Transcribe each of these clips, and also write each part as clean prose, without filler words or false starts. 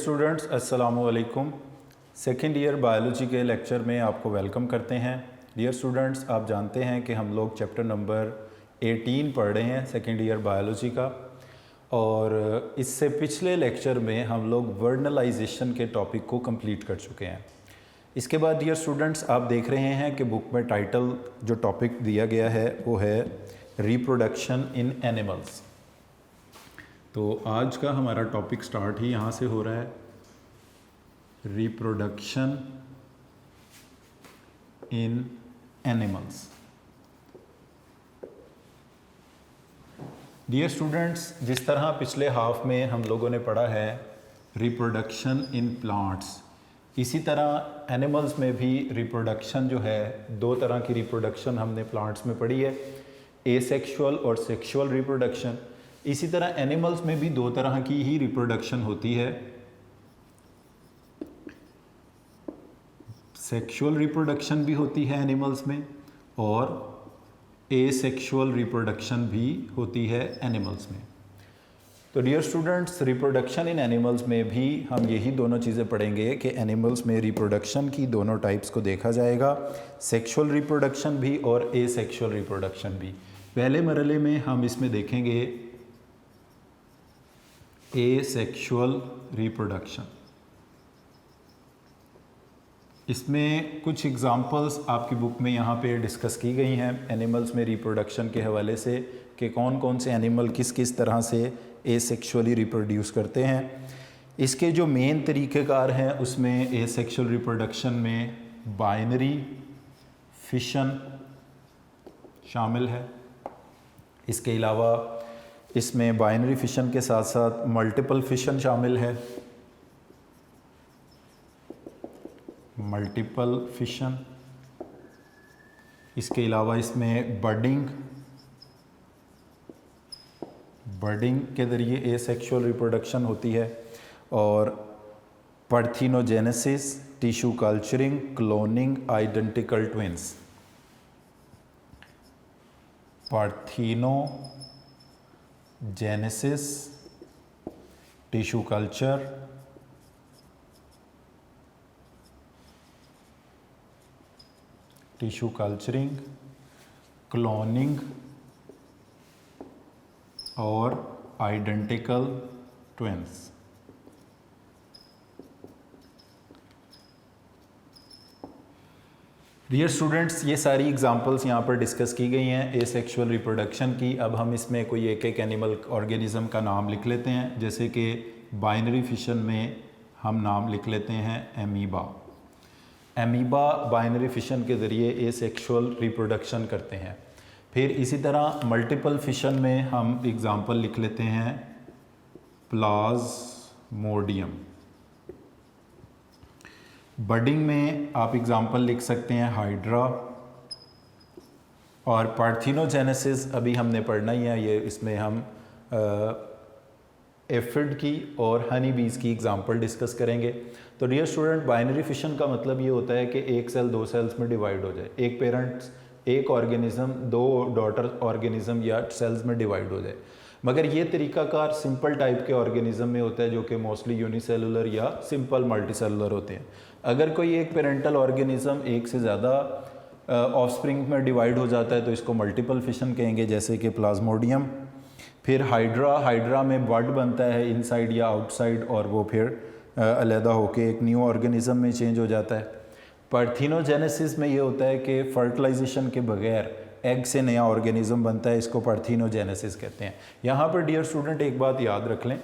Students अस्सलाम वालेकुम। Second year biology के लेक्चर में आपको वेलकम करते हैं। डियर स्टूडेंट्स, आप जानते हैं कि हम लोग चैप्टर नंबर 18 पढ़ रहे हैं सेकेंड ईयर बायोलॉजी का, और इससे पिछले लेक्चर में हम लोग वर्नलाइजेशन के टॉपिक को कंप्लीट कर चुके हैं। इसके बाद डियर स्टूडेंट्स, आप देख रहे हैं कि बुक में टाइटल जो टॉपिक दिया गया है वो है रिप्रोडक्शन इन एनिमल्स। तो आज का हमारा टॉपिक स्टार्ट ही यहाँ से हो रहा है, reproduction in animals. Dear students, जिस तरह पिछले हाफ में हम लोगों ने पढ़ा है रिप्रोडक्शन इन प्लांट्स, इसी तरह एनिमल्स में भी रिप्रोडक्शन जो है, दो तरह की रिप्रोडक्शन हमने प्लांट्स में पढ़ी है, एसेक्सुअल और सेक्सुअल रिप्रोडक्शन। इसी तरह एनिमल्स में भी दो तरह की ही रिप्रोडक्शन होती है, सेक्सुअल रिप्रोडक्शन भी होती है एनिमल्स में और एसेक्सुअल रिप्रोडक्शन भी होती है एनिमल्स में। तो dear students, reproduction in animals में भी हम यही दोनों चीज़ें पढ़ेंगे कि एनिमल्स में रिप्रोडक्शन की दोनों टाइप्स को देखा जाएगा, सेक्सुअल रिप्रोडक्शन भी और एसेक्सुअल रिप्रोडक्शन भी। पहले मरहले में हम इसमें देखेंगे एसेक्सुअल रिप्रोडक्शन। इसमें कुछ एग्जांपल्स आपकी बुक में यहाँ पे डिस्कस की गई हैं एनिमल्स में रिप्रोडक्शन के हवाले से, कि कौन कौन से एनिमल किस किस तरह से एसेक्सुअली रिप्रोड्यूस करते हैं। इसके जो मेन तरीक़ेकार हैं उसमें एसेक्सुअल रिप्रोडक्शन में बाइनरी फिशन शामिल है। इसके अलावा इसमें बाइनरी फिशन के साथ साथ मल्टीपल फिशन शामिल है, मल्टीपल फिशन। इसके अलावा इसमें बर्डिंग के ज़रिए एसेक्सुअल रिप्रोडक्शन होती है, और parthenogenesis, tissue culturing, cloning, identical twins. Parthenogenesis, tissue culture, tissue culturing, cloning और आइडेंटिकल ट्विंस। डियर स्टूडेंट्स, ये सारी एग्जांपल्स यहाँ पर डिस्कस की गई हैं एसेक्सुअल रिप्रोडक्शन की। अब हम इसमें कोई एक एक एनिमल ऑर्गेनिज्म का नाम लिख लेते हैं। जैसे कि बाइनरी फिशन में हम नाम लिख लेते हैं एमीबा। एमीबा बाइनरी फिशन के ज़रिए एसेक्सुअल रिप्रोडक्शन करते हैं। फिर इसी तरह मल्टीपल फिशन में हम एग्जांपल लिख लेते हैं प्लाज्मोडियम। बर्डिंग में आप एग्जांपल लिख सकते हैं हाइड्रा। और पार्थेनोजेनेसिस अभी हमने पढ़ना ही है, ये इसमें हम एफिड की और हनी बीज की एग्जांपल डिस्कस करेंगे। तो डियर स्टूडेंट, बाइनरी फिशन का मतलब ये होता है कि एक सेल दो सेल्स में डिवाइड हो जाए, एक पेरेंट्स एक ऑर्गेनिज्म दो डॉटर ऑर्गेनिज्म या सेल्स में डिवाइड हो जाए। मगर ये तरीकाकार सिंपल टाइप के ऑर्गेनिज्म में होता है, जो कि मोस्टली यूनिसेलुलर या सिंपल मल्टीसेलुलर होते हैं। अगर कोई एक पेरेंटल ऑर्गेनिज्म एक से ज़्यादा ऑफस्प्रिंग में डिवाइड हो जाता है तो इसको मल्टीपल फिशन कहेंगे, जैसे कि प्लाज्मोडियम। फिर हाइड्रा में बड बनता है इनसाइड या आउटसाइड, और वो फिर अलहदा होके एक न्यू ऑर्गेनिज्म में चेंज हो जाता है। पार्थेनोजेनेसिस में ये होता है कि फर्टिलाइजेशन के बगैर एग से नया ऑर्गेनिज्म बनता है, इसको पार्थेनोजेनेसिस कहते हैं। यहाँ पर डियर स्टूडेंट एक बात याद रख लें,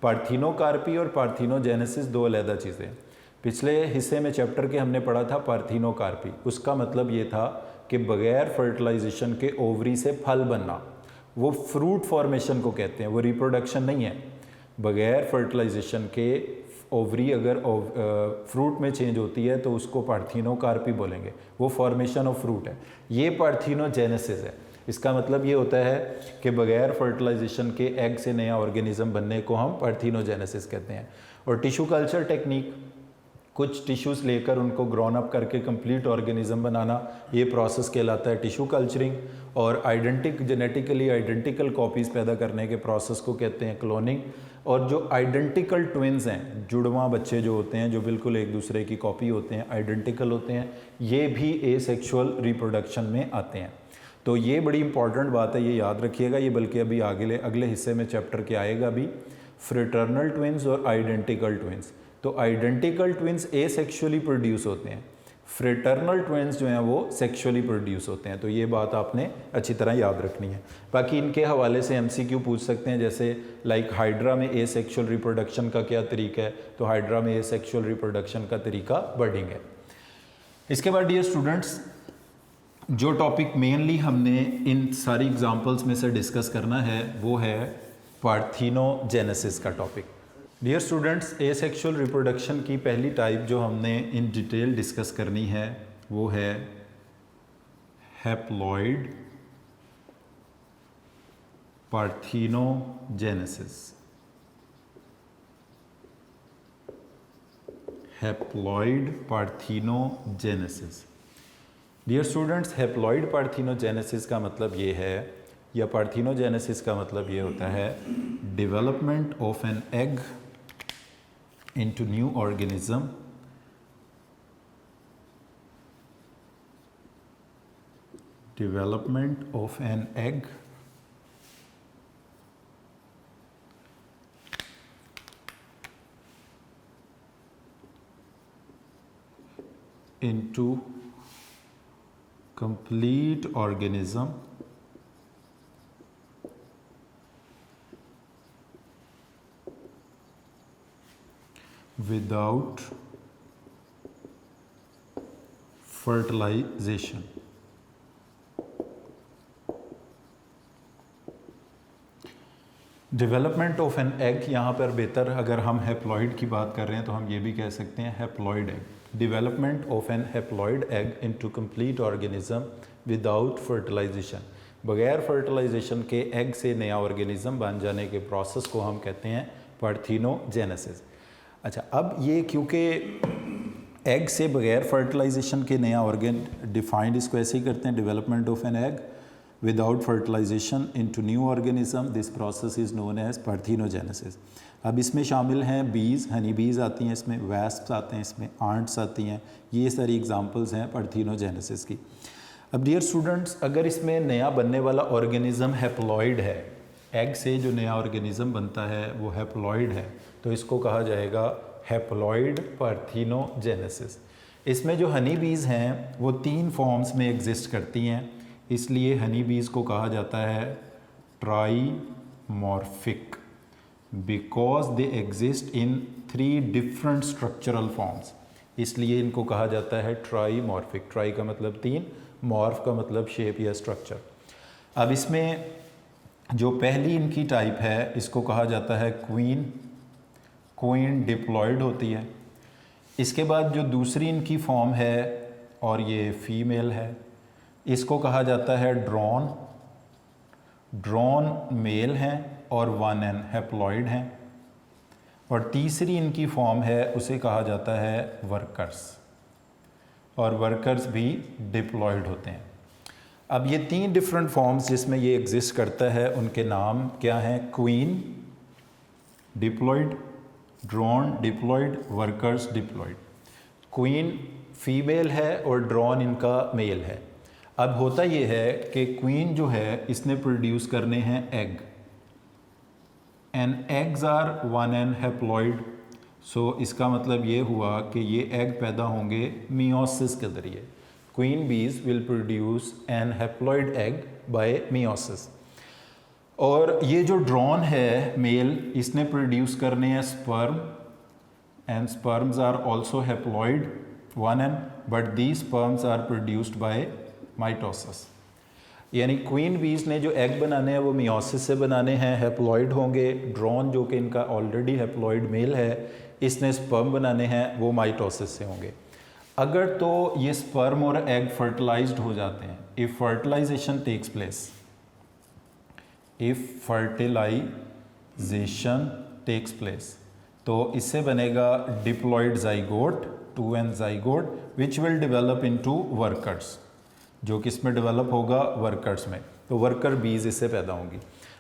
पार्थेनोकार्पी और पार्थेनोजेनेसिस दो अलहदा चीज़ें। पिछले हिस्से में चैप्टर के हमने पढ़ा था पार्थेनोकार्पी। उसका मतलब ये था कि बगैर फर्टिलाइजेशन के ओवरी से फल बनना, वो फ्रूट फॉर्मेशन को कहते हैं, वो रिप्रोडक्शन नहीं है। बगैर फर्टिलाइजेशन के ओवरी अगर फ्रूट में चेंज होती है तो उसको पार्थेनोकार्पी बोलेंगे, वो फॉर्मेशन ऑफ फ्रूट है। ये पार्थेनोजेनेसिस है। इसका मतलब ये होता है कि बगैर फर्टिलाइजेशन के एग से नया ऑर्गेनिज्म बनने को हम पार्थेनोजेनेसिस कहते हैं। और टिश्यू कल्चर टेक्निक, कुछ टिश्यूज़ लेकर उनको ग्रोन अप करके कंप्लीट ऑर्गेनिज्म बनाना, ये प्रोसेस कहलाता है टिश्यू कल्चरिंग। और जेनेटिकली आइडेंटिकल कॉपीज़ पैदा करने के प्रोसेस को कहते हैं क्लोनिंग। और जो आइडेंटिकल ट्विन्स हैं, जुड़वा बच्चे जो होते हैं, जो बिल्कुल एक दूसरे की कॉपी होते हैं, आइडेंटिकल होते हैं, ये भी एसेक्सुअल रिप्रोडक्शन में आते हैं। तो ये बड़ी इंपॉर्टेंट बात है, ये याद रखिएगा। ये बल्कि अभी अगले हिस्से में चैप्टर के आएगा भी, फ्रेटर्नल ट्विन्स और आइडेंटिकल ट्विन्स। तो आइडेंटिकल ट्विन्स एसेक्सुअली प्रोड्यूस होते हैं, फ्रेटर्नल ट्विन्स जो हैं वो सेक्सुअली प्रोड्यूस होते हैं। तो ये बात आपने अच्छी तरह याद रखनी है। बाकी इनके हवाले से एमसीक्यू पूछ सकते हैं, जैसे लाइक हाइड्रा में एसेक्सुअल रिप्रोडक्शन का क्या तरीका है, तो हाइड्रा में एसेक्सुअल रिप्रोडक्शन का तरीका बर्डिंग है। इसके बाद डियर स्टूडेंट्स, जो टॉपिक मेनली हमने इन सारी एग्जाम्पल्स में से डिस्कस करना है वो है पार्थेनोजेनेसिस का topic. Dear students, asexual reproduction की पहली टाइप जो हमने इन डिटेल डिस्कस करनी है वो है haploid parthenogenesis. Haploid parthenogenesis. Dear students, haploid parthenogenesis का मतलब ये है, या पार्थेनोजेनेसिस का मतलब ये होता है development of an egg into new organism development of an egg into complete organism without fertilization। Development of an egg, यहाँ पर बेहतर अगर हम हैप्लॉइड की बात कर रहे हैं तो हम ये भी कह सकते हैं haploid egg. Development of an haploid egg into complete organism without fertilisation. बगैर फर्टिलाइजेशन के एग से नया ऑर्गेनिज्म बन जाने के प्रोसेस को हम कहते हैं पार्थेनोजेनेसिस। अच्छा, अब ये क्योंकि एग से बगैर फर्टिलाइजेशन के नया ऑर्गेन डिफाइंड इसको ऐसे ही करते हैं, development of an egg without fertilisation into new organism, this process is known as parthenogenesis. अब इसमें शामिल हैं बीज, हनी बीज आती हैं इसमें, वैस्प्स आते हैं इसमें, आंट्स आती हैं, ये सारी एग्जांपल्स हैं पार्थेनोजेनेसिस की। अब डियर स्टूडेंट्स, अगर इसमें नया बनने वाला ऑर्गेनिज्म हैप्लॉइड है, एग से जो नया ऑर्गेनिज्म बनता है वो हैप्लॉइड है, तो इसको कहा जाएगा हैप्लॉइड पार्थेनोजेनेसिस। इसमें जो हनी बीज हैं वो 3 फॉर्म्स में एग्जिस्ट करती हैं, इसलिए हनी बीज को कहा जाता है trimorphic, because they exist in 3 different structural forms, इसलिए इनको कहा जाता है ट्राइमॉर्फिक। ट्राई का मतलब 3, मॉर्फ का मतलब शेप या स्ट्रक्चर। अब इसमें जो पहली इनकी टाइप है इसको कहा जाता है क्वीन, क्वीन डिप्लॉयड होती है। इसके बाद जो दूसरी इनकी फॉर्म है और ये फीमेल है, इसको कहा जाता है ड्रोन, ड्रोन मेल हैं और 1n हैप्लॉइड हैं। और तीसरी इनकी फॉर्म है उसे कहा जाता है वर्कर्स, और वर्कर्स भी डिप्लॉयड होते हैं। अब ये 3 डिफरेंट फॉर्म्स जिसमें ये एग्जिस्ट करता है उनके नाम क्या हैं? Queen diploid, drone diploid, workers diploid. Queen female है और ड्रोन इनका मेल है। अब होता ये है कि क्वीन जो है इसने प्रोड्यूस करने हैं egg, and eggs are 1n haploid. So इसका मतलब ये हुआ कि ये एग पैदा होंगे मियोसिस के ज़रिए। क्वीन बीज will produce an haploid egg bye meiosis. और ये जो ड्रोन है मेल, इसने प्रोड्यूस करने हैं sperm, and sperms are also haploid 1n, but these sperms are produced by mitosis. यानी क्वीन बीज ने जो एग बनाने हैं वो मियोसिस से बनाने हैं, हैप्लॉइड होंगे। ड्रोन जो कि इनका ऑलरेडी हैप्लॉइड मेल है, इसने स्पर्म बनाने हैं, वो माइटोसिस से होंगे। अगर तो ये स्पर्म और एग फर्टिलाइज्ड हो जाते हैं, if fertilisation takes place, if fertilisation takes place, तो इससे बनेगा diploid zygote, 2n zygote, which will develop into workers, जो किस में डेवलप होगा? वर्कर्स में। तो वर्कर बीज इससे पैदा होंगी।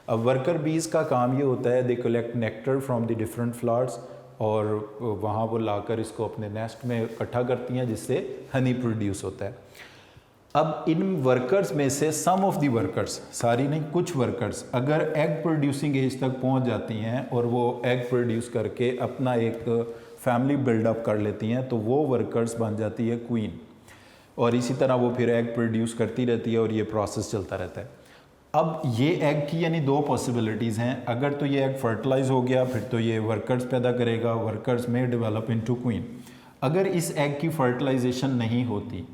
अब वर्कर बीज का काम ये होता है, they collect nectar from the different flowers और वहाँ वो लाकर इसको अपने नेस्ट में इकट्ठा करती हैं जिससे हनी प्रोड्यूस होता है। अब इन वर्कर्स में से सम ऑफ दी वर्कर्स, सारी नहीं, कुछ वर्कर्स अगर एग प्रोड्यूसिंग एज तक पहुंच जाती हैं और वो एग प्रोड्यूस करके अपना एक फैमिली बिल्डअप कर लेती हैं तो वो वर्कर्स बन जाती है क्वीन, और इसी तरह वो फिर एग प्रोड्यूस करती रहती है और ये प्रोसेस चलता रहता है। अब ये एग की यानी दो पॉसिबिलिटीज़ हैं, अगर तो ये एग फर्टिलाइज हो गया फिर तो ये वर्कर्स पैदा करेगा, वर्कर्स में डेवलप इनटू क्वीन। अगर इस एग की फर्टिलाइजेशन नहीं होती,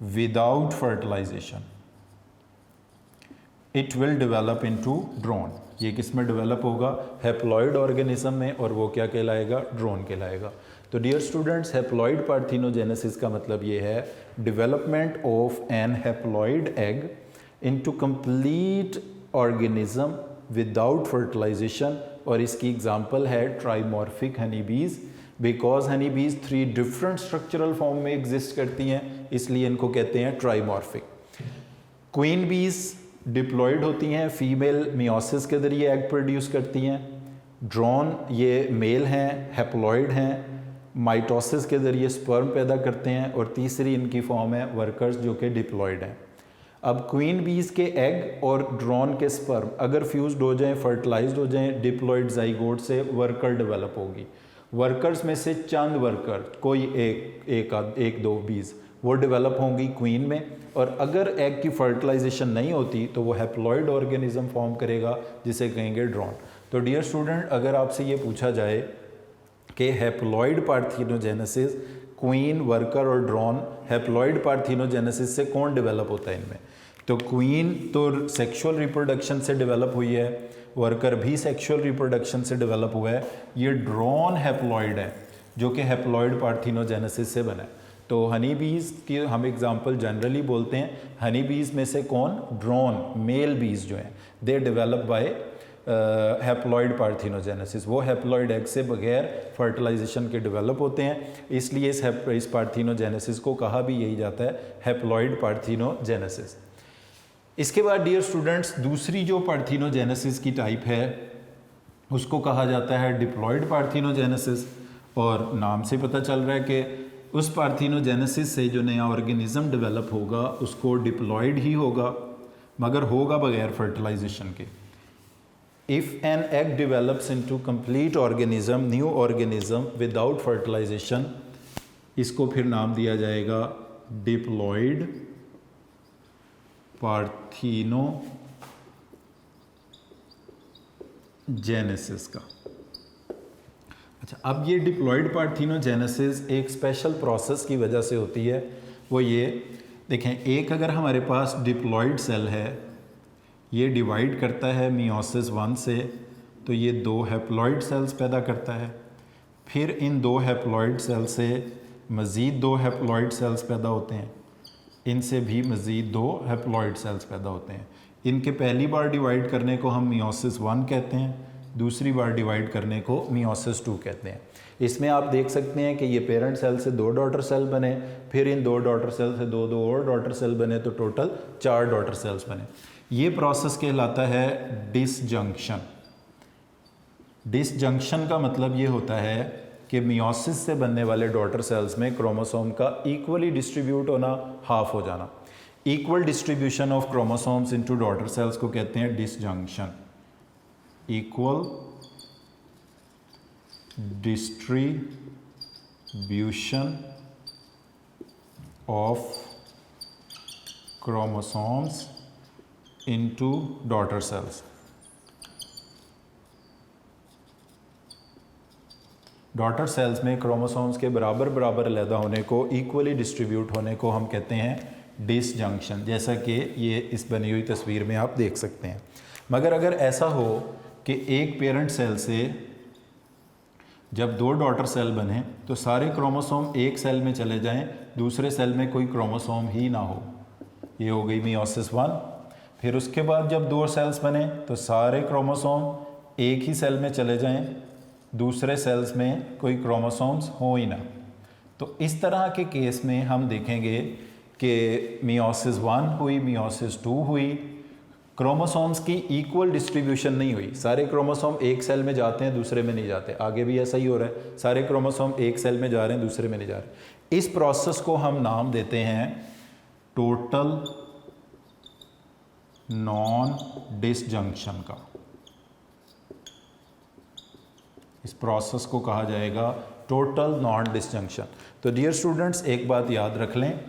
without fertilisation it will develop into drone. ये किस में डेवलप होगा? हैप्लॉइड ऑर्गेनिज्म में, और वो क्या कहलाएगा? ड्रोन कहलाएगा। तो डियर स्टूडेंट्स, हैप्लॉइड पार्थेनोजेनेसिस का मतलब ये है development of an haploid egg into complete organism without fertilisation, और इसकी एग्जांपल है ट्राइमॉर्फिक हनी बीज, बिकॉज हनी बीज 3 डिफरेंट स्ट्रक्चरल फॉर्म में एग्जिस्ट करती हैं, इसलिए इनको कहते हैं ट्राइमॉर्फिक। क्वीन बीज डिप्लॉयड होती हैं, फीमेल मियोसिस के जरिए एग प्रोड्यूस करती हैं। ड्रोन ये मेल हैं, हैप्लॉइड हैं, माइटोसिस के जरिए स्पर्म पैदा करते हैं, और तीसरी इनकी फॉर्म है वर्कर्स जो कि डिप्लॉयड हैं। अब क्वीन बीज के एग और ड्रोन के स्पर्म अगर फ्यूज्ड हो जाएं, फर्टिलाइज्ड हो जाएं, डिप्लॉयड जाइगोट से वर्कर डेवलप होगी। वर्कर्स में से चंद वर्कर, कोई एक दो बीज वो डेवलप होंगी क्वीन में, और अगर एग की फर्टिलाइजेशन नहीं होती तो वो हैप्लॉइड ऑर्गेनिज्म फॉर्म करेगा जिसे कहेंगे ड्रोन। तो डियर स्टूडेंट, अगर आपसे ये पूछा जाए कि हैप्लॉइड पार्थेनोजेनेसिस, क्वीन, वर्कर और ड्रोन, हैप्लॉइड पार्थेनोजेनेसिस से कौन डेवलप होता है इनमें, तो क्वीन तो सेक्सुअल रिप्रोडक्शन से डेवलप हुई है, वर्कर भी सेक्सुअल रिप्रोडक्शन से डेवलप हुआ है, ये ड्रोन हैप्लॉइड है जो कि हैप्लॉइड पार्थेनोजेनेसिस से बना है। तो हनी बीज की हम एग्जांपल जनरली बोलते हैं, हनी बीज में से कौन? ड्रोन, मेल बीज जो हैं, they develop by haploid parthenogenesis, वो हैप्लॉइड एग से बगैर फर्टिलाइजेशन के डेवलप होते हैं, इसलिए इस पार्थेनोजेनेसिस को कहा भी यही जाता है हैप्लॉइड पार्थेनोजेनेसिस। इसके बाद डियर स्टूडेंट्स, दूसरी जो पार्थेनोजेनेसिस की टाइप है उसको कहा जाता है डिप्लॉयड पार्थेनोजेनेसिस, और नाम से पता चल रहा है कि उस पार्थेनोजेनेसिस से जो नया ऑर्गेनिज्म डेवलप होगा उसको डिप्लॉयड ही होगा, मगर होगा बगैर फर्टिलाइजेशन के। If an egg develops into complete organism, new organism without fertilisation, इसको फिर नाम दिया जाएगा डिप्लॉयड पार्थेनोजेनेसिस का। अच्छा, अब ये डिप्लॉयड पार्थेनोजेनेसिस एक स्पेशल प्रोसेस की वजह से होती है, वो ये देखें, एक अगर हमारे पास डिप्लॉयड सेल है, ये डिवाइड करता है मियोसिस 1 से, तो ये 2 हैप्लॉइड सेल्स पैदा करता है, फिर इन 2 हैप्लॉइड सेल से मज़ीद 2 हैप्लॉइड सेल्स पैदा होते हैं, इनसे भी मज़ीद 2 हैप्लॉइड सेल्स पैदा होते हैं। इनके पहली बार डिवाइड करने को हम मियोसिस 1 कहते हैं, दूसरी बार डिवाइड करने को मियोसिस 2 कहते हैं। इसमें आप देख सकते हैं कि ये पेरेंट सेल से 2 डॉटर सेल बने, फिर इन 2 डॉटर सेल से 2 और डॉटर सेल बने, तो टोटल 4 डॉटर सेल्स बने। ये प्रोसेस कहलाता है डिसजंक्शन। डिसजंक्शन का मतलब ये होता है कि मियोसिस से बनने वाले डॉटर सेल्स में क्रोमोसोम का इक्वली डिस्ट्रीब्यूट होना, हाफ हो जाना। Equal distribution of chromosomes into daughter cells को कहते हैं disjunction. Equal distribution of chromosomes into daughter cells. Daughter cells में क्रोमोसोम्स के बराबर बराबर अलहदा होने को, इक्वली डिस्ट्रीब्यूट होने को हम कहते हैं डिसजंक्शन, जैसा कि ये इस बनी हुई तस्वीर में आप देख सकते हैं। मगर अगर ऐसा हो कि एक पेरेंट सेल से जब 2 डॉटर सेल बने तो सारे क्रोमोसोम एक सेल में चले जाएं, दूसरे सेल में कोई क्रोमोसोम ही ना हो, ये हो गई मियोसिस 1। फिर उसके बाद जब 2 सेल्स बने तो सारे क्रोमोसोम एक ही सेल में चले जाएं, दूसरे सेल्स में कोई क्रोमोसोम्स हो ही ना। तो इस तरह के केस में हम देखेंगे कि मियोसिस 1 हुई, मियोसिस 2 हुई, क्रोमोसोम्स की इक्वल डिस्ट्रीब्यूशन नहीं हुई, सारे क्रोमोसोम एक सेल में जाते हैं दूसरे में नहीं जाते, आगे भी ऐसा ही हो रहा है, सारे क्रोमोसोम एक सेल में जा रहे हैं दूसरे में नहीं जा रहे। इस प्रोसेस को हम नाम देते हैं टोटल नॉन डिसजंक्शन का। इस प्रोसेस को कहा जाएगा टोटल नॉन डिसजंक्शन। तो डियर स्टूडेंट्स, एक बात याद रख लें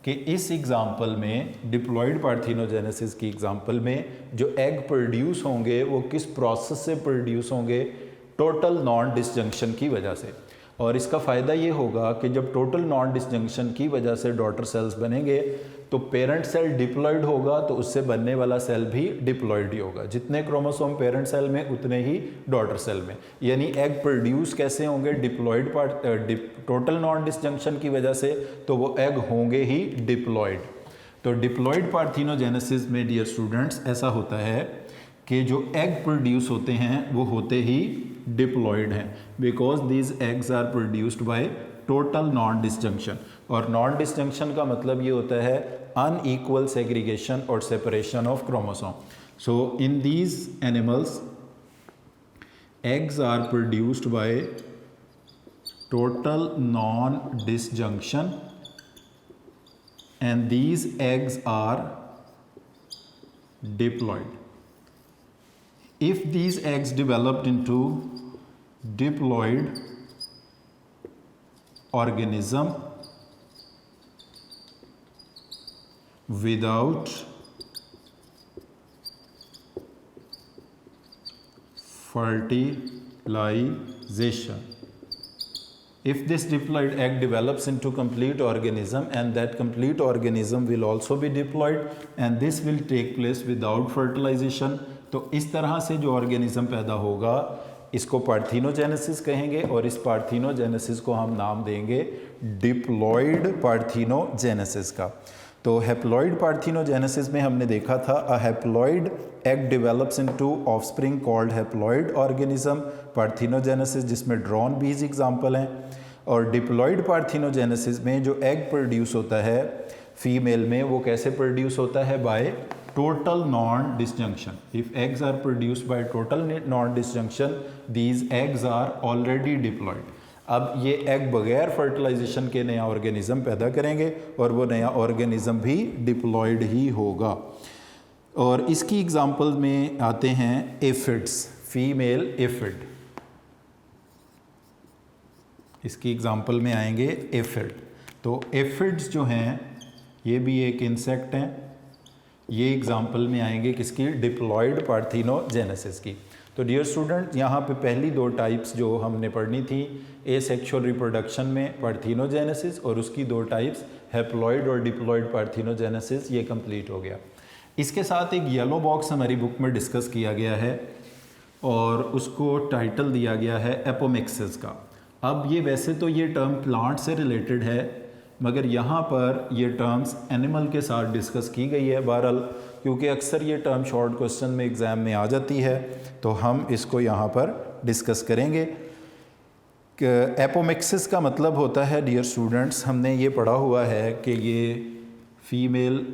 कि इस एग्जाम्पल में, डिप्लॉयड पार्थिनोजेनेसिस की एग्जाम्पल में, जो एग प्रोड्यूस होंगे वो किस प्रोसेस से प्रोड्यूस होंगे? टोटल नॉन डिसजंक्शन की वजह से। और इसका फ़ायदा ये होगा कि जब टोटल नॉन डिसजंक्शन की वजह से डॉटर सेल्स बनेंगे तो पेरेंट सेल डिप्लॉयड होगा, तो उससे बनने वाला सेल भी डिप्लॉयड ही होगा। जितने क्रोमोसोम पेरेंट सेल में उतने ही डॉटर सेल में, यानी एग प्रोड्यूस कैसे होंगे? डिप्लॉयड टोटल नॉन डिसजंक्शन की वजह से, तो वो एग होंगे ही डिप्लॉयड। तो डिप्लॉयड पार्थिनोजेनेसिस में डियर स्टूडेंट्स ऐसा होता है कि जो एग प्रोड्यूस होते हैं वो होते ही डिप्लॉयड हैं, because these eggs are produced by total non disjunction. और नॉन डिसजंक्शन का मतलब ये होता है अनइक्वल सेग्रीगेशन और separation of chromosome. So in these animals eggs are produced by total non-disjunction, and these eggs are diploid. If these eggs developed into diploid organism without fertilization, if this diploid egg develops into complete organism, and that complete organism will also be diploid, and this will take place without fertilization, तो इस तरह से जो organism पैदा होगा इसको parthenogenesis कहेंगे, और इस पार्थिनोजेनेसिस को हम नाम देंगे डिप्लॉयड पार्थिनोजेनेसिस का। तो हैप्लॉयड पार्थिनोजेनेसिस में हमने देखा था a haploid egg develops into offspring called haploid organism, parthenogenesis जिसमें ड्रोन बीज एग्जांपल हैं। और डिप्लॉयड पार्थिनोजेनेसिस में जो एग प्रोड्यूस होता है फीमेल में, वो कैसे प्रोड्यूस होता है? By total non disjunction. If eggs are produced by total non disjunction, these eggs are already diploid. अब ये एग बगैर फर्टिलाइजेशन के नया ऑर्गेनिज्म पैदा करेंगे और वो नया ऑर्गेनिज्म भी डिप्लॉयड ही होगा। और इसकी एग्जांपल में आते हैं एफिड्स, फीमेल एफिड। इसकी एग्जांपल में आएंगे एफिड। तो एफिड्स जो हैं ये भी एक इंसेक्ट हैं, ये एग्जांपल में आएंगे किसकी? डिप्लॉयड पार्थिनोजेनेसिस की। तो डियर स्टूडेंट, यहाँ पे पहली दो टाइप्स जो हमने पढ़नी थी, एसेक्सुअल रिप्रोडक्शन में पार्थिनोजेनेसिस, और उसकी दो टाइप्स हैप्लॉयड और डिप्लॉयड पार्थिनोजेनेसिस, ये कंप्लीट हो गया। इसके साथ एक येलो बॉक्स हमारी बुक में डिस्कस किया गया है और उसको टाइटल दिया गया है एपोमिक्सिस का। अब ये वैसे तो ये टर्म प्लांट से रिलेटेड है, मगर यहाँ पर ये टर्म्स एनिमल के साथ डिस्कस की गई है। बहरहाल क्योंकि अक्सर ये टर्म शॉर्ट क्वेश्चन में एग्ज़ाम में आ जाती है, तो हम इसको यहाँ पर डिस्कस करेंगे। एपोमिक्सिस का मतलब होता है डियर स्टूडेंट्स, हमने ये पढ़ा हुआ है कि ये फीमेल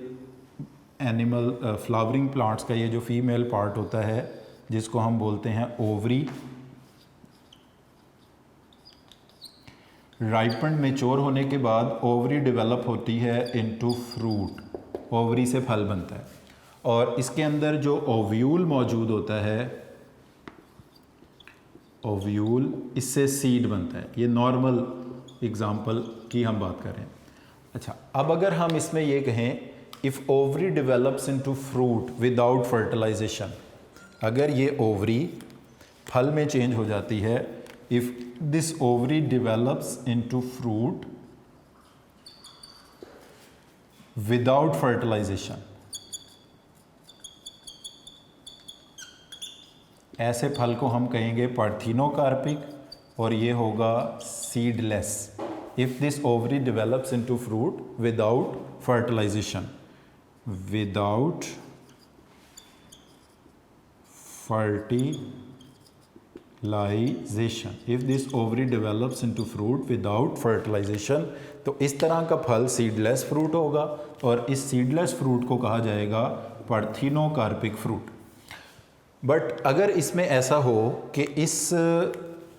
एनिमल फ्लावरिंग प्लांट्स का ये जो फीमेल पार्ट होता है जिसको हम बोलते हैं ओवरी, राइपेंड मेच्योर होने के बाद ओवरी डेवलप होती है इनटू फ्रूट, ओवरी से फल बनता है, और इसके अंदर जो ओव्यूल मौजूद होता है, ओव्यूल, इससे सीड बनता है। ये नॉर्मल एग्जांपल की हम बात कर रहे हैं। अच्छा, अब अगर हम इसमें ये कहें if ovary develops into fruit without fertilization, अगर ये ओवरी फल में चेंज हो जाती है, if this ovary develops into fruit without fertilization, ऐसे फल को हम कहेंगे पार्थिनोकार्पिक, और ये होगा seedless. If this ovary develops into fruit without fertilization, without fertilization, if this ovary develops into fruit without fertilization, तो इस तरह का फल सीडलेस फ्रूट होगा, और इस सीडलेस फ्रूट को कहा जाएगा पार्थिनोकार्पिक फ्रूट। बट अगर इसमें ऐसा हो कि इस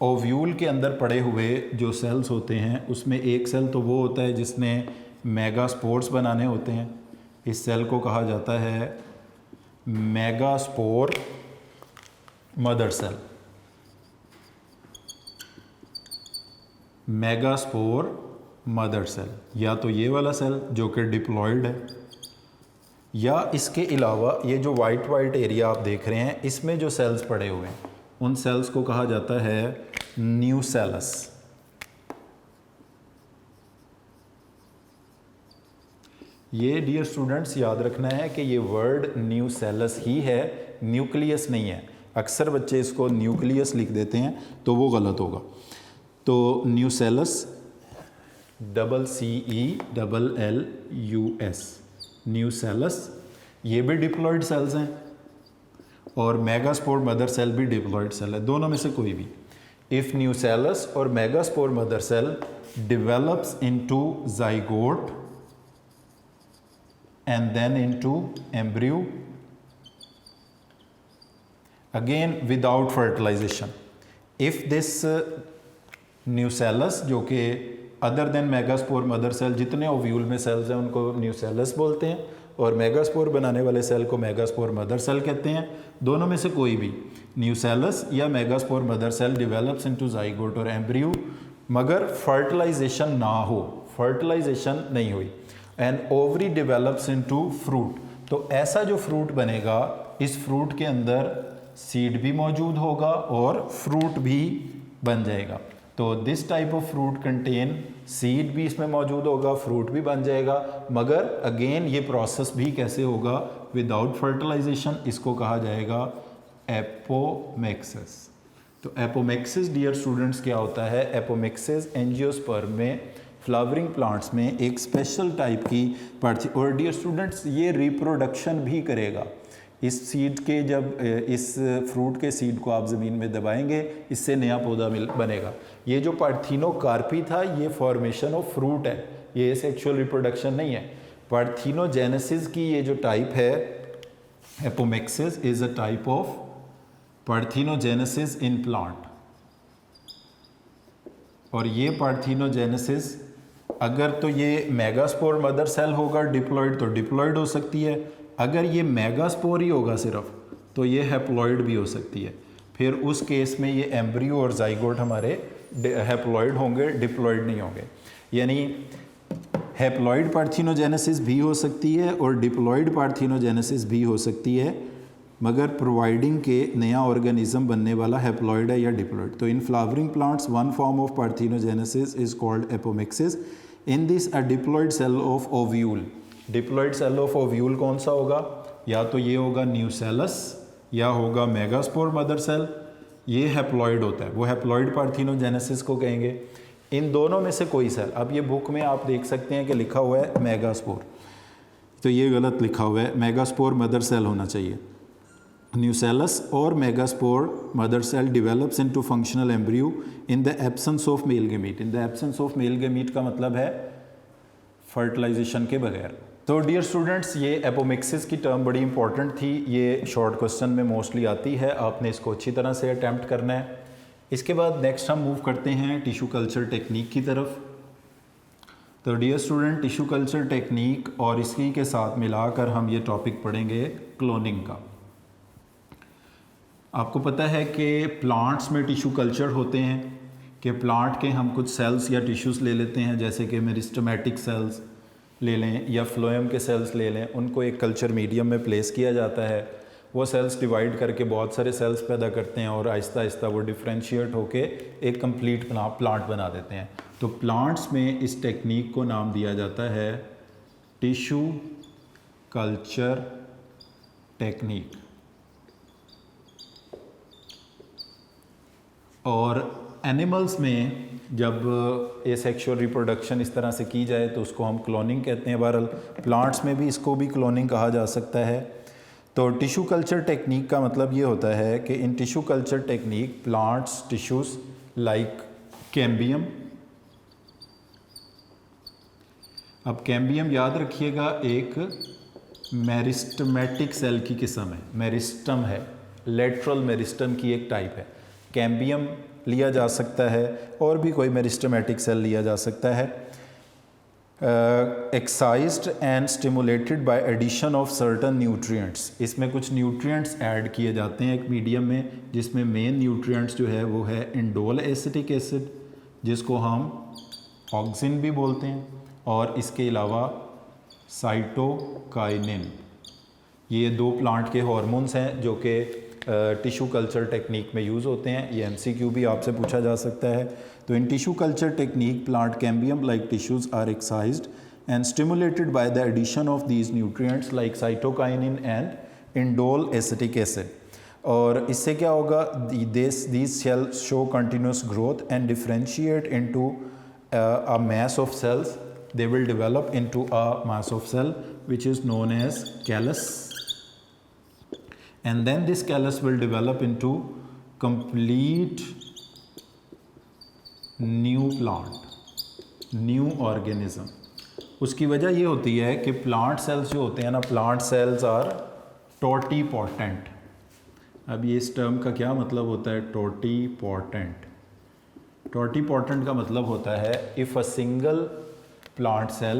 ओव्यूल के अंदर पड़े हुए जो सेल्स होते हैं उसमें एक सेल तो वो होता है जिसने मेगास्पोर्स बनाने होते हैं, इस सेल को कहा जाता है megaspore mother cell. Megaspore mother cell, या तो ये वाला सेल जो कि डिप्लॉयड है, या इसके अलावा ये जो वाइट एरिया आप देख रहे हैं इसमें जो सेल्स पड़े हुए हैं उन सेल्स को कहा जाता है न्यूसेलस। ये डियर स्टूडेंट्स याद रखना है कि ये वर्ड न्यूसेलस ही है, न्यूक्लियस नहीं है। अक्सर बच्चे इसको न्यूक्लियस लिख देते हैं तो वो गलत होगा। तो न्यूसेलस, CELLUS, न्यूसेलस, ये भी डिप्लॉयड सेल्स हैं और मेगास्पोर मदर सेल भी डिप्लॉयड सेल है, दोनों में से कोई भी। इफ न्यूसेलस और megaspore mother cell develops into zygote and then into embryo again without fertilization. If this nucellus जो कि other than megaspore mother cell, जितने ओव्यूल में सेल्स हैं उनको न्यूसेलस बोलते हैं और मेगास्पोर बनाने वाले सेल को मेगास्पोर मदर सेल कहते हैं। दोनों में से कोई भी न्यूसेलस या megaspore mother cell develops into zygote और एम्ब्रियो, मगर फर्टिलाइजेशन ना हो, फर्टिलाइजेशन नहीं हुई, and ovary develops into fruit. तो ऐसा जो फ्रूट बनेगा, इस फ्रूट के अंदर सीड भी मौजूद होगा और फ्रूट भी बन जाएगा। तो this type of fruit contain seed भी इसमें मौजूद होगा, फ्रूट भी बन जाएगा, मगर अगेन ये प्रोसेस भी कैसे होगा, विदाउट फर्टिलाइजेशन। इसको कहा जाएगा एपोमेक्सिस। तो एपोमेक्सिस डियर स्टूडेंट्स क्या होता है? एपोमेक्सिस एंजियोस्पर्म में, फ्लावरिंग प्लांट्स में एक स्पेशल टाइप की पार्टी, और डियर स्टूडेंट्स ये रिप्रोडक्शन भी करेगा। इस सीड के, जब इस फ्रूट के सीड को आप ज़मीन में दबाएंगे इससे नया पौधा बनेगा। ये जो पार्थिनोकार्पी था ये फॉर्मेशन ऑफ फ्रूट है, ये सेक्सुअल रिप्रोडक्शन नहीं है। पार्थिनोजेनेसिस की ये जो टाइप है, apomixis is a type of parthenogenesis in plant. और ये पार्थिनोजेनेसिस अगर तो ये मेगास्पोर मदर सेल होगा डिप्लॉयड तो डिप्लॉयड हो सकती है, अगर ये मेगास्पोर ही होगा सिर्फ तो ये हैप्लॉयड भी हो सकती है। फिर उस केस में ये एम्ब्रियो और जाइगोट हमारे हैप्लॉयड होंगे, डिप्लॉयड नहीं होंगे। यानी हैप्लॉयड पार्थिनोजेनेसिस भी हो सकती है और डिप्लॉयड पार्थिनोजेनेसिस भी हो सकती है, मगर प्रोवाइडिंग के नया ऑर्गेनिज्म बनने वाला हैप्लॉयड है या डिप्लॉयड। तो in flowering plants one form of parthenogenesis is called apomixis. In this a diploid cell of ovule, diploid cell of ovule कौन सा होगा? या तो ये होगा न्यूसेलस या होगा मेगास्पोर मदर सेल। ये हैप्लॉयड होता है, वो हैप्लॉयड पार्थिनोजेनेसिस को कहेंगे। इन दोनों में से कोई सेल, अब ये बुक में आप देख सकते हैं कि लिखा हुआ है मेगास्पोर, तो ये गलत लिखा हुआ है, मेगास्पोर मदर सेल होना चाहिए। न्यूसेलस और megaspore mother cell develops into functional embryo in the absence of male gamete. In the absence of male gamete का मतलब है फर्टिलाइजेशन के बगैर। तो डियर स्टूडेंट्स ये एपोमेक्सिस की टर्म बड़ी इंपॉर्टेंट थी, ये शॉर्ट क्वेश्चन में मोस्टली आती है, आपने इसको अच्छी तरह से अटैम्प्ट करना है। इसके बाद नेक्स्ट हम मूव करते हैं टिश्यू कल्चर टेक्निक की तरफ। तो dear student tissue culture technique और इसी के साथ मिलाकर हम ये टॉपिक पढ़ेंगे क्लोनिंग का। आपको पता है कि प्लांट्स में टिश्यू कल्चर होते हैं कि प्लांट के हम कुछ सेल्स या टिश्यूज़ ले लेते हैं, जैसे कि मेरिस्टेमेटिक सेल्स ले लें या फ्लोएम के सेल्स ले लें, उनको एक कल्चर मीडियम में प्लेस किया जाता है। वो सेल्स डिवाइड करके बहुत सारे सेल्स पैदा करते हैं और आहिस्ता आहिस्ता वो डिफ्रेंशिएट होके एक कंप्लीट प्लांट बना देते हैं। तो प्लांट्स में इस टेक्निक को नाम दिया जाता है टिश्यू कल्चर टेक्निक। और एनिमल्स में जब एसेक्सुअल रिप्रोडक्शन इस तरह से की जाए तो उसको हम क्लोनिंग कहते हैं। बहरहाल प्लांट्स में भी इसको भी क्लोनिंग कहा जा सकता है। तो टिश्यू कल्चर टेक्निक का मतलब ये होता है कि इन tissue culture technique plants tissues like cambium, अब कैम्बियम याद रखिएगा एक मेरिस्टमेटिक सेल की किस्म है, मेरिस्टम है, लेटरल मेरिस्टम की एक टाइप है। कैम्बियम लिया जा सकता है और भी कोई मेरिस्टमेटिक सेल लिया जा सकता है। Excised and stimulated by addition of certain nutrients, इसमें कुछ न्यूट्रिएंट्स ऐड किए जाते हैं एक मीडियम में, जिसमें मेन न्यूट्रिएंट्स जो है वो है इंडोल एसिटिक एसिड, जिसको हम ऑक्सिन भी बोलते हैं, और इसके अलावा साइटोकाइनिन। ये दो प्लांट के हार्मोन्स हैं जो कि टिश्यू कल्चर टेक्निक में यूज़ होते हैं। ये MCQ भी आपसे पूछा जा सकता है। तो in tissue culture technique plant cambium like tissues are excised and stimulated by the addition of these nutrients like cytokinin and indole acetic acid. और इससे क्या होगा, these cell show continuous growth and differentiate into a mass of cells. They will develop into a mass of cell which is known as callus, and then this callus will develop into complete new plant, new organism. उसकी वजह ये होती है कि plant cells जो होते हैं ना, प्लांट सेल्स आर टोटीपोटेंट। अब ये इस टर्म का क्या मतलब होता है, टोटीपोटेंट? टोटीपोटेंट का मतलब होता है if a single plant cell,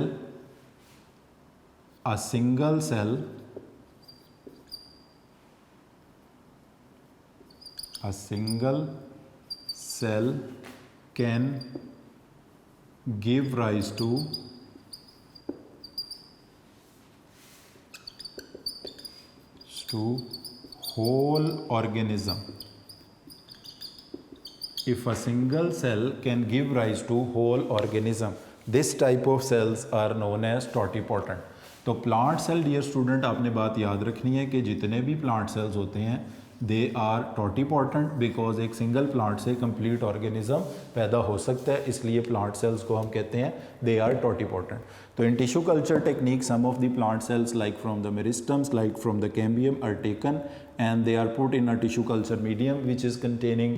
a single cell can give rise to whole organism. If a single cell can give rise to whole organism, this type of cells are known as totipotent. तो plant cell, dear student, आपने बात याद रखनी है कि जितने भी plant cells होते हैं दे आर टोटीपोटेंट, बिकॉज एक सिंगल प्लांट से कंप्लीट ऑर्गेनिज्म पैदा हो सकता है, इसलिए प्लांट सेल्स को हम कहते हैं दे आर टोटीपोटेंट। तो in tissue culture technique some of the plant cells like from the meristems, like from the cambium are taken and they are put in a tissue culture medium which is containing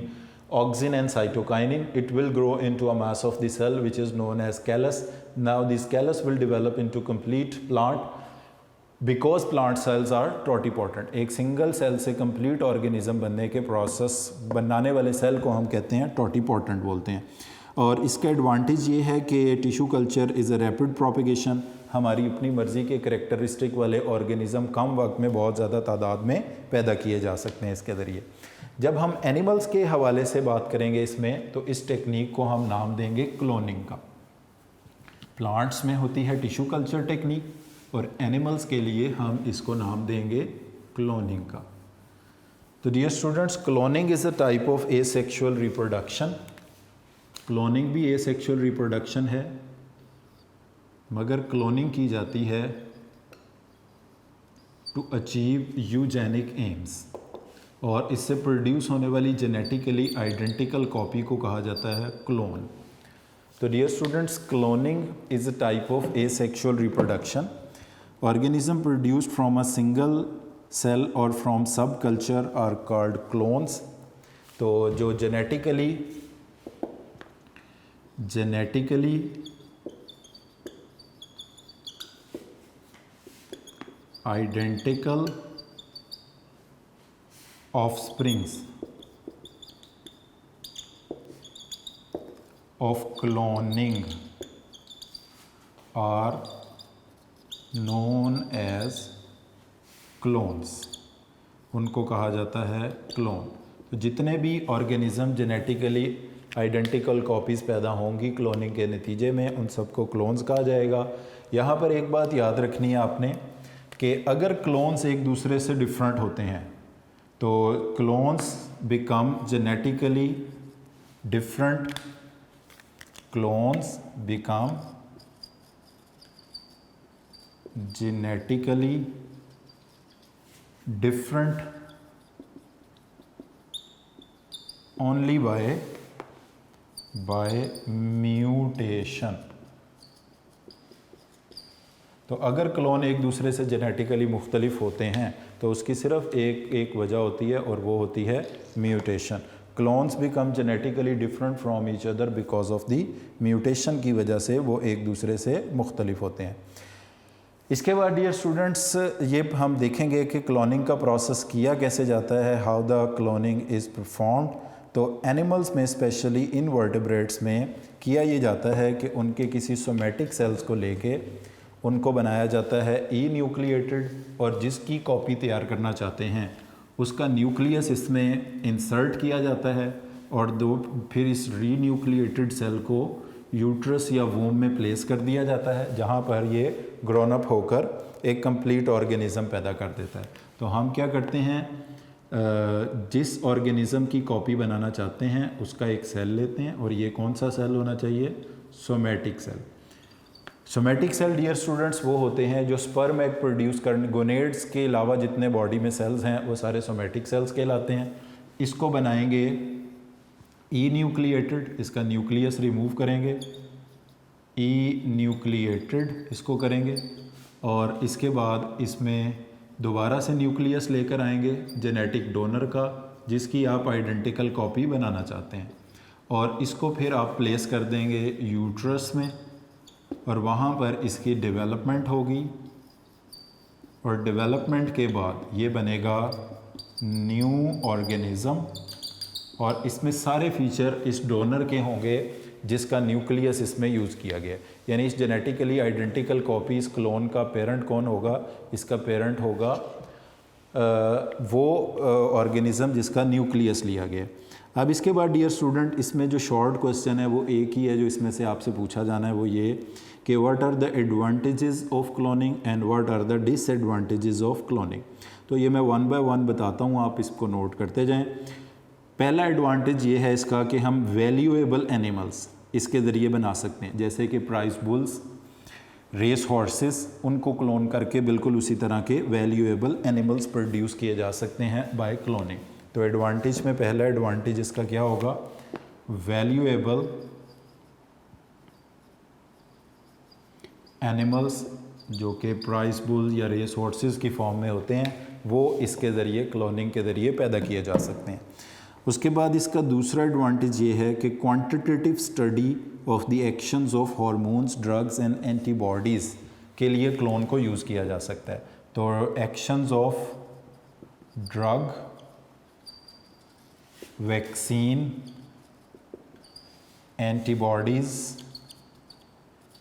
auxin and cytokinin. It will grow into a mass of the cell which is known as callus. Now this callus will develop into complete plant because plant cells are totipotent. एक single cell से complete organism बनने के process बनाने वाले cell को हम कहते हैं टोटीपोटेंट बोलते हैं। और इसका एडवांटेज ये है कि tissue culture is a rapid propagation, हमारी अपनी मर्ज़ी के करेक्टरिस्टिक वाले ऑर्गेनिज्म कम वक्त में बहुत ज़्यादा तादाद में पैदा किए जा सकते हैं इसके ज़रिए। जब हम एनिमल्स के हवाले से बात करेंगे इसमें, तो इस टेक्निक को हम नाम देंगे क्लोनिंग का। प्लांट्स में होती है टिश्यू कल्चर टेक्निक और एनिमल्स के लिए हम इसको नाम देंगे क्लोनिंग का। तो dear students, cloning is a type of asexual reproduction. Cloning भी एसेक्सुअल रिप्रोडक्शन है, मगर क्लोनिंग की जाती है टू अचीव यूजेनिक एम्स, और इससे प्रोड्यूस होने वाली जेनेटिकली आइडेंटिकल कॉपी को कहा जाता है क्लोन। तो dear students, cloning is a type of asexual reproduction. Organism produced from a single cell और from subculture are called clones. तो जो genetically identical offsprings of cloning are known as clones, उनको कहा जाता है clone. तो जितने भी ऑर्गेनिज्म जेनेटिकली आइडेंटिकल कॉपीज़ पैदा होंगी क्लोनिंग के नतीजे में, उन सबको क्लोन्स कहा जाएगा। यहाँ पर एक बात याद रखनी है आपने कि अगर क्लोन्स एक दूसरे से डिफरेंट होते हैं तो clones become genetically different, clones become genetically different only by mutation. तो अगर क्लोन एक दूसरे से जेनेटिकली मुख्तलिफ होते हैं तो उसकी सिर्फ एक वजह होती है और वो होती है mutation. Clones become genetically different from each other because of the mutation की वजह से वो एक दूसरे से मुख्तलिफ होते हैं। इसके बाद डियर स्टूडेंट्स ये हम देखेंगे कि क्लोनिंग का प्रोसेस किया कैसे जाता है, how the cloning is performed. तो एनिमल्स में स्पेशली इनवर्टेब्रेट्स में किया ये जाता है कि उनके किसी सोमेटिक सेल्स को लेके उनको बनाया जाता है ई न्यूक्लिएटेड, और जिसकी कॉपी तैयार करना चाहते हैं उसका न्यूक्लियस इसमें इंसर्ट किया जाता है, और फिर इस री न्यूक्लिएटेड सेल को यूट्रस या वूम में प्लेस कर दिया जाता है, जहाँ पर ये ग्रोन अप होकर एक कंप्लीट ऑर्गेनिज्म पैदा कर देता है। तो हम क्या करते हैं, जिस ऑर्गेनिज्म की कॉपी बनाना चाहते हैं उसका एक सेल लेते हैं, और ये कौन सा सेल होना चाहिए, somatic cell. Somatic cell dear students वो होते हैं जो स्पर्म एग प्रोड्यूस करने, गोनेड्स के अलावा जितने बॉडी में सेल्स हैं वो सारे सोमेटिक सेल्स कहलाते हैं। इसको बनाएंगे ई न्यूक्लिएटेड, इसका न्यूक्लियस रिमूव करेंगे, ई न्यूक्लिएटेड इसको करेंगे, और इसके बाद इसमें दोबारा से न्यूक्लियस लेकर आएंगे जेनेटिक डोनर का, जिसकी आप आइडेंटिकल कॉपी बनाना चाहते हैं, और इसको फिर आप प्लेस कर देंगे यूट्रस में, और वहाँ पर इसकी डेवलपमेंट होगी, और डेवलपमेंट के बाद ये बनेगा न्यू ऑर्गेनिज़म, और इसमें सारे फीचर इस डोनर के होंगे जिसका न्यूक्लियस इसमें यूज़ किया गया है। यानी इस जेनेटिकली आइडेंटिकल कॉपी, इस क्लोन का पेरेंट कौन होगा, इसका पेरेंट होगा वो ऑर्गेनिज़म जिसका न्यूक्लियस लिया गया। अब इसके बाद डियर स्टूडेंट इसमें जो शॉर्ट क्वेश्चन है वो एक ही है जो इसमें से आपसे पूछा जाना है, वो ये कि what are the advantages of cloning and what are the disadvantages of cloning. तो ये मैं वन बाय वन बताता हूँ, आप इसको नोट करते जाएँ। पहला एडवांटेज ये है इसका कि हम वैल्यूएबल एनिमल्स इसके ज़रिए बना सकते हैं, जैसे कि प्राइस बुल्स, रेस हॉर्सेस, उनको क्लोन करके बिल्कुल उसी तरह के वैल्यूएबल एनिमल्स प्रोड्यूस किए जा सकते हैं बाय क्लोनिंग। तो एडवांटेज में पहला एडवांटेज इसका क्या होगा, वैल्यूएबल एनिमल्स जो कि प्राइस बुल या रेस हॉर्सेस की फॉर्म में होते हैं, वो इसके ज़रिए क्लोनिंग के ज़रिए पैदा किए जा सकते हैं। उसके बाद इसका दूसरा एडवांटेज ये है कि quantitative study of the actions of hormones, drugs and antibodies के लिए क्लोन को यूज़ किया जा सकता है। तो actions of drug, vaccine, antibodies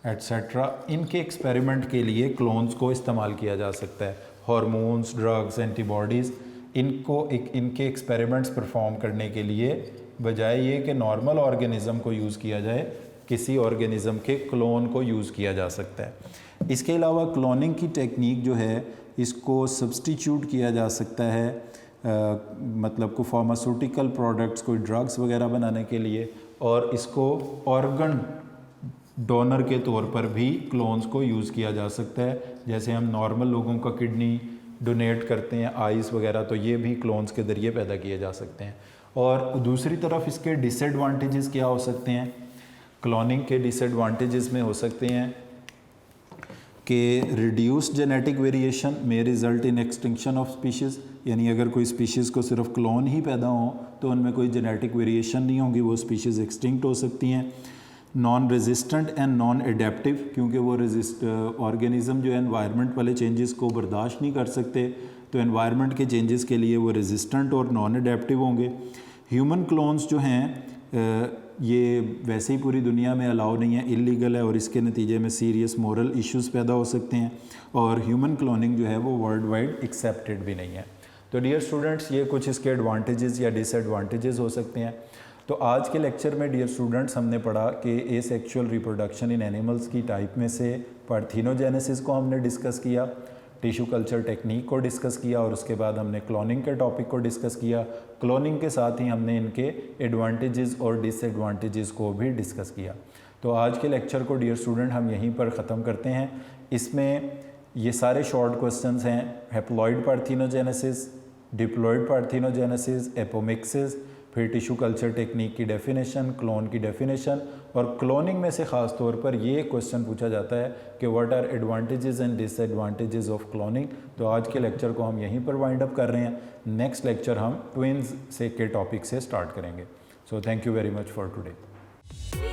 etcetera, इनके एक्सपेरिमेंट के लिए क्लोन्स को इस्तेमाल किया जा सकता है। हार्मोन्स, ड्रग्स, एंटीबॉडीज़, इनके एक्सपेरिमेंट्स परफॉर्म करने के लिए बजाय ये कि नॉर्मल ऑर्गेनिज़म को यूज़ किया जाए, किसी ऑर्गेनिज़म के क्लोन को यूज़ किया जा सकता है। इसके अलावा क्लोनिंग की टेक्निक जो है इसको सब्स्टिट्यूट किया जा सकता है, मतलब को फार्मास्यूटिकल प्रोडक्ट्स, कोई ड्रग्स वगैरह बनाने के लिए, और इसको ऑर्गन डोनर के तौर पर भी क्लोन्स को यूज़ किया जा सकता है। जैसे हम नॉर्मल लोगों का किडनी डोनेट करते हैं, आइज़ वगैरह, तो ये भी क्लोन्स के ज़रिए पैदा किए जा सकते हैं। और दूसरी तरफ इसके डिसएडवांटेजेस क्या हो सकते हैं, क्लोनिंग के डिसएडवांटेजेस में हो सकते हैं कि रिड्यूस्ड जेनेटिक वेरिएशन में result in extinction of species, यानी अगर कोई स्पीशीज़ को सिर्फ क्लोन ही पैदा हो तो उनमें कोई जेनेटिक वेरिएशन नहीं होगी, वो स्पीशीज़ एक्सटिंक्ट हो सकती हैं। Non resistant and non adaptive, क्योंकि वो ऑर्गेनिज़म जो है एनवायरनमेंट वाले चेंजेस को बर्दाश्त नहीं कर सकते, तो एनवायरनमेंट के चेंजेस के लिए वो रेजिस्टेंट और नॉन एडेप्टिव होंगे। ह्यूमन क्लोन्स जो हैं ये वैसे ही पूरी दुनिया में अलाउ नहीं है, इलीगल है, और इसके नतीजे में सीरियस मोरल इश्यूज़ पैदा हो सकते हैं, और ह्यूमन क्लोनिंग जो है वो वर्ल्ड वाइड एक्सेप्टेड भी नहीं है। तो डियर स्टूडेंट्स ये कुछ इसके एडवांटेजेस या डिसएडवांटेजेस हो सकते हैं। तो आज के लेक्चर में डियर स्टूडेंट्स हमने पढ़ा कि एसेक्सुअल रिप्रोडक्शन इन एनिमल्स की टाइप में से पार्थेनोजेनेसिस को हमने डिस्कस किया, टिश्यू कल्चर टेक्निक को डिस्कस किया, और उसके बाद हमने क्लोनिंग के टॉपिक को डिस्कस किया। क्लोनिंग के साथ ही हमने इनके एडवांटेजेस और डिसएडवांटेजेस को भी डिस्कस किया। तो आज के लेक्चर को डियर स्टूडेंट हम यहीं पर ख़त्म करते हैं। इसमें ये सारे शॉर्ट क्वेश्चंस हैं, haploid parthenogenesis, diploid parthenogenesis, apomixis, फिर टिश्यू कल्चर टेक्निक की डेफिनेशन, क्लोन की डेफिनेशन, और क्लोनिंग में से ख़ास तौर पर ये क्वेश्चन पूछा जाता है कि what are advantages and disadvantages of cloning. तो आज के लेक्चर को हम यहीं पर वाइंड अप कर रहे हैं। नेक्स्ट लेक्चर हम ट्विन्स से के टॉपिक से स्टार्ट करेंगे। So thank you very much for today.